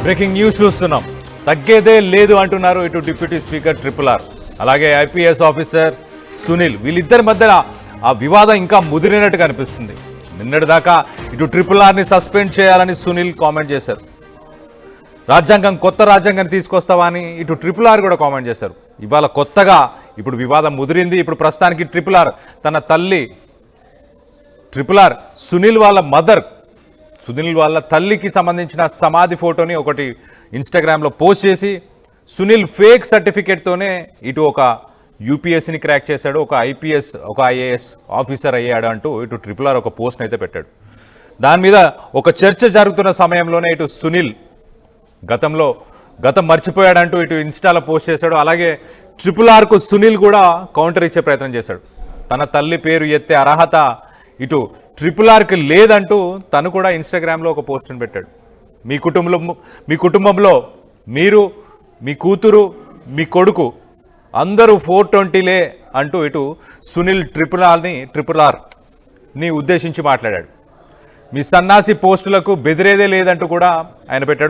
Breaking news చూస్తున్నాం. తగ్గేదే లేదు అంటున్నారు ఇటు డిప్యూటీ స్పీకర్ RRR, అలాగే ఐపీఎస్ ఆఫీసర్ సునీల్. వీళ్ళిద్దరి మధ్య ఆ వివాదం ఇంకా ముదిరినట్టుగా అనిపిస్తుంది. నిన్నటిదాకా ఇటు RRRని సస్పెండ్ చేయాలని సునీల్ కామెంట్ చేశారు. కొత్త రాజ్యాంగాన్ని తీసుకొస్తావా అని ఇటు RRR కూడా కామెంట్ చేశారు. ఇవాళ కొత్తగా ఇప్పుడు వివాదం ముదిరింది. ఇప్పుడు ప్రస్తుతానికి RRR తన తల్లి సునీల్ వాళ్ళ తల్లికి సంబంధించిన సమాధి ఫోటోని ఒకటి ఇన్స్టాగ్రామ్లో పోస్ట్ చేసి సునీల్ ఫేక్ సర్టిఫికేట్తోనే ఇటు ఒక యూపీఎస్సీని క్రాక్ చేశాడు, ఒక ఐపీఎస్ ఒక ఐఏఎస్ ఆఫీసర్ అయ్యాడు అంటూ ఇటు RRR ఒక పోస్ట్ని అయితే పెట్టాడు. దాని మీద ఒక చర్చ జరుగుతున్న సమయంలోనే ఇటు సునీల్ గతం మర్చిపోయాడంటూ ఇటు ఇన్స్టాలో పోస్ట్ చేశాడు. అలాగే RRRకు సునీల్ కూడా కౌంటర్ ఇచ్చే ప్రయత్నం చేశాడు. తన తల్లి పేరు ఎత్తే అర్హత ఇటు RRRకి లేదంటూ తను కూడా ఇన్స్టాగ్రామ్లో ఒక పోస్ట్ని పెట్టాడు. మీ కుటుంబంలో మీరు, మీ కూతురు, మీ కొడుకు అందరూ 420లే అంటూ ఇటు సునీల్ RRRని ఉద్దేశించి మాట్లాడాడు. మీ సన్నాసి పోస్టులకు బెదిరేదే లేదంటూ కూడా ఆయన పెట్టాడు.